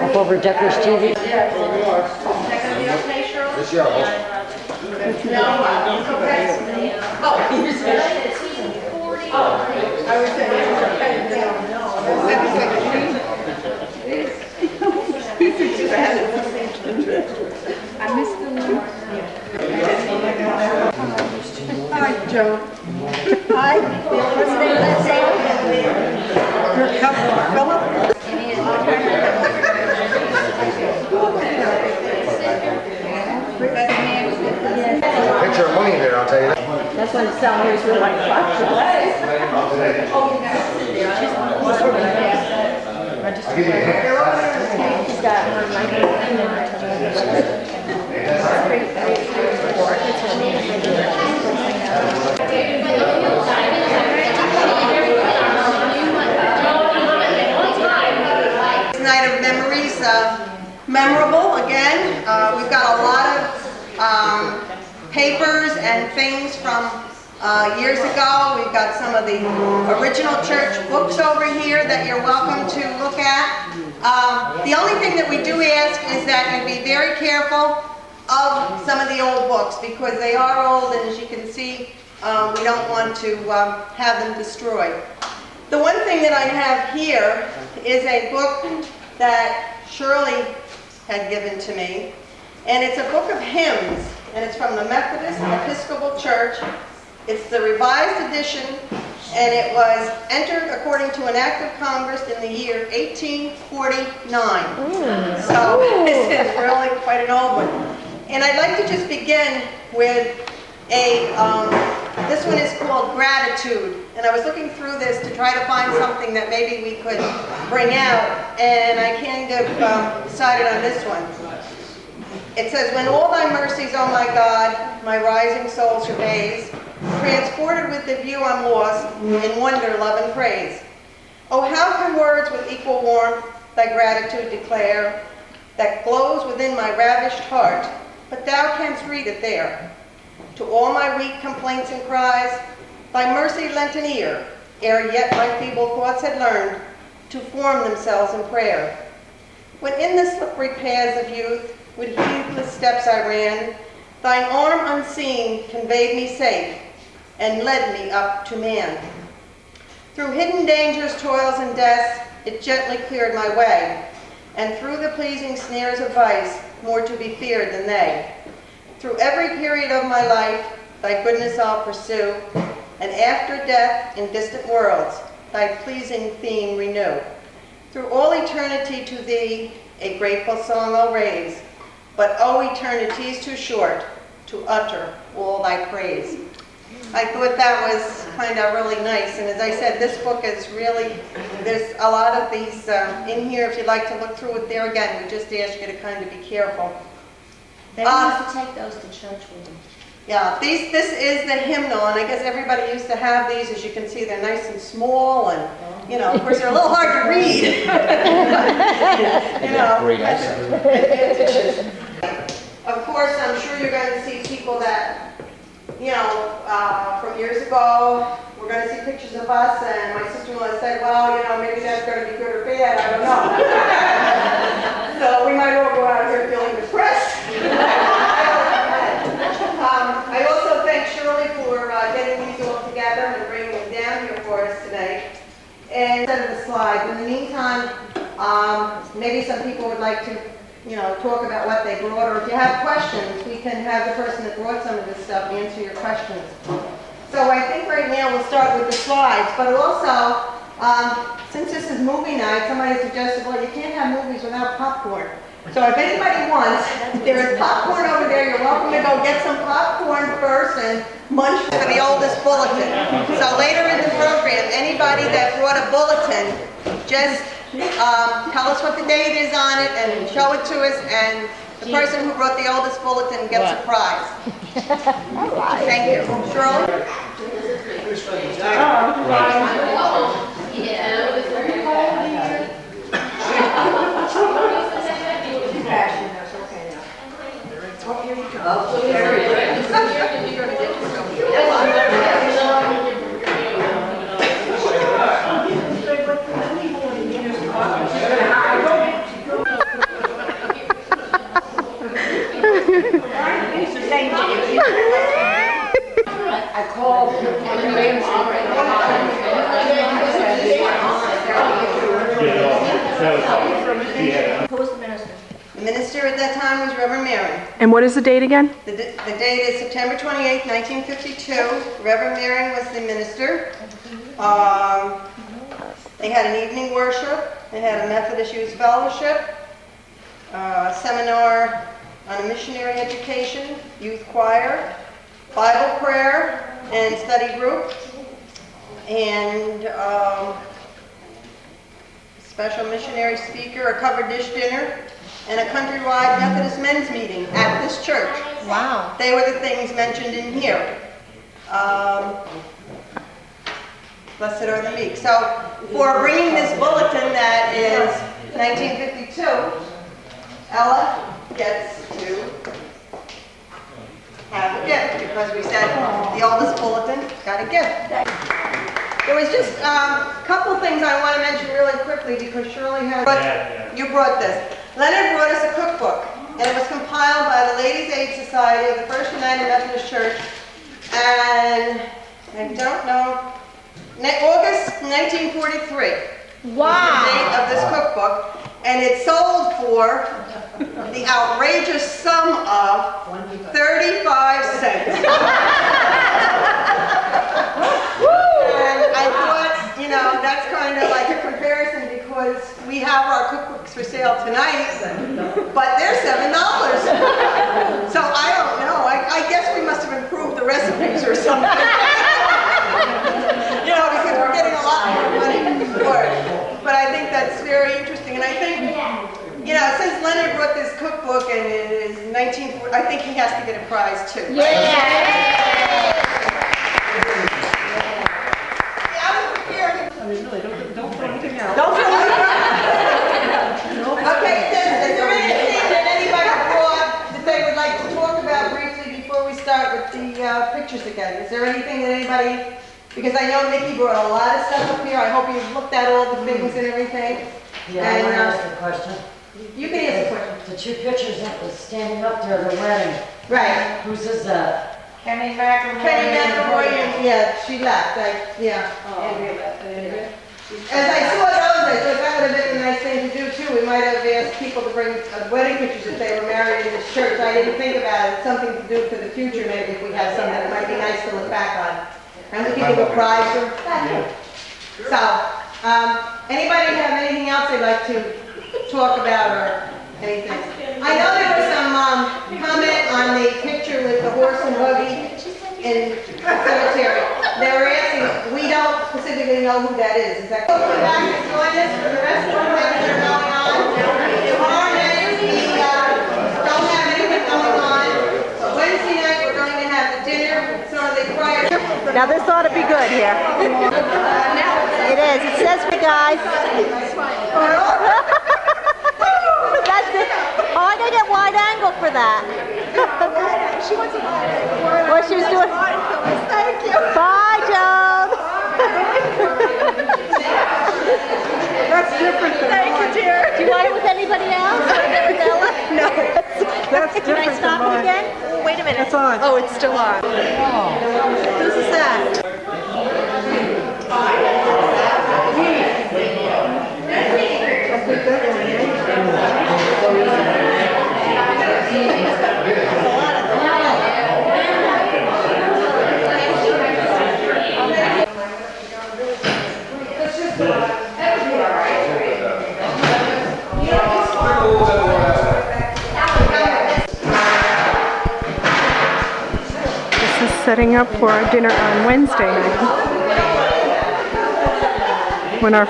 Up over Decker's TV. I missed them. Hi, Joe. Hi. What's the name of that song? Your cup, Philip? Picture of money there, I'll tell you that. That's when the salaries were like $5. I'll give you a hand. He's got Night of memories, memorable again. We've got a lot of papers and things from years ago. We've got some of the original church books over here that you're welcome to look at. The only thing that we do ask is that you be very careful of some of the old books because they are old, and as you can see, we don't want to have them destroyed. The one thing that I have here is a book that Shirley had given to me, and it's a book of hymns, and it's from the Methodist Episcopal Church. It's the revised edition, and it was entered according to an act of Congress in the year 1849. So this is really quite an old one. And I'd like to just begin with this one is called Gratitude. And I was looking through this to try to find something that maybe we could bring out, and I kind of decided on this one. It says, when all thy mercies, O my God, my rising soul surveys, transported with the view I'm lost, in wonder, love, and praise. Oh, how can words with equal warmth thy gratitude declare, that glows within my ravished heart, but thou canst read it there. To all my weak complaints and cries, thy mercy lent an ear, ere yet my feeble thoughts had learned to form themselves in prayer. When in the slippery paths of youth, with heedless steps I ran, thine arm unseen conveyed me safe, and led me up to man. Through hidden dangers, toils, and deaths, it gently cleared my way, and through the pleasing snares of vice, more to be feared than they. Through every period of my life, thy goodness I'll pursue, and after death in distant worlds, thy pleasing theme renew. Through all eternity to thee, a grateful song I'll raise, but oh, eternity's too short to utter all thy praise. I thought that was kind of really nice, and as I said, this book is really, there's a lot of these in here. If you'd like to look through it there again, we just ask you to kind of be careful. They used to take those to church with them. Yeah, this is the hymnal, and I guess everybody used to have these. As you can see, they're nice and small, and you know, of course, they're a little hard to read. You know, Great advantages. Of course, I'm sure you're going to see people that, you know, from years ago. We're going to see pictures of us, and my sister-in-law said, "Well, you know, maybe that's going to be good or bad. I don't know." So we might all go out here feeling depressed. I also thank Shirley for getting these all together and bringing them down here for us today. And instead of the slides, in the meantime, maybe some people would like to, you know, talk about what they brought, or if you have questions, we can have the person that brought some of this stuff answer your questions. So I think right now we'll start with the slides, but also, since this is movie night, somebody suggested, well, you can't have movies without popcorn. So if anybody wants, there is popcorn over there. You're welcome to go get some popcorn first and munch for the oldest bulletin. So later in the program, anybody that brought a bulletin, just tell us what the date is on it and show it to us, and the person who brought the oldest bulletin gets a prize. Thank you. Shirley? And what is the date again? The date is September 28, 1952. Reverend Marion was the minister. They had an evening worship. They had a Methodist Youth Fellowship, a seminar on missionary education, youth choir, Bible prayer, and study group, and special missionary speaker, a covered dish dinner, and a countrywide Methodist men's meeting at this church. Wow. They were the things mentioned in here. Blessed are the meek. So for bringing this bulletin that is 1952, Ella gets to have a gift because we said the oldest bulletin got a gift. There was just a couple things I want to mention really quickly because Shirley has, you brought this. Leonard brought us a cookbook, and it was compiled by the Ladies' Aid Society of the First United Methodist Church, and I don't know, August 1943. Wow. Was the date of this cookbook, and it sold for the outrageous sum of 35 cents. And I thought, you know, that's kind of like a comparison because we have our cookbooks for sale tonight, but they're $7. So I don't know. I guess we must have improved the recipes or something. You know, because we're getting a lot more money for it. But I think that's very interesting. And I think, you know, since Leonard wrote this cookbook and it is 1940, I think he has to get a prize too. Yeah. Don't throw anything out. Don't throw it out. Okay, is there anything that anybody brought that they would like to talk about briefly before we start with the pictures again? Is there anything that anybody, because I know Nikki brought a lot of stuff up here. I hope you've looked at all the things and everything. Yeah, I want to ask a question. You can ask a question. The two pictures that was standing up there, the wedding, Right. whose is that? Kenny McElroy, yeah, she left. Yeah. As I saw those, I thought that would have been a nice thing to do too. We might have asked people to bring wedding pictures if they were married in this church. I didn't think about it. It's something to do for the future maybe if we have something that might be nice to look back on. And we can give a prize or so. Anybody have anything else they'd like to talk about or anything? I know there was some comment on the picture with the horse and buggy in the cemetery. They were asking, we don't specifically know who that is. Is that come back and join us for the rest of the things that are going on? Tomorrow night we don't have anything going on. Wednesday night we're going to have the dinner, some of the prior. Now this ought to be good here. It is. It says for guys. That's it. Oh, I gotta get wide angle for that. She wants a wide angle. What she was doing? Thank you. Bye, Joan. That's different than mine. Thank you, dear. Do you want it with anybody else? No. That's different. Can I stop it again? Wait a minute. It's on. Oh, it's still on. Whose is that? Setting up for our dinner on Wednesday night when our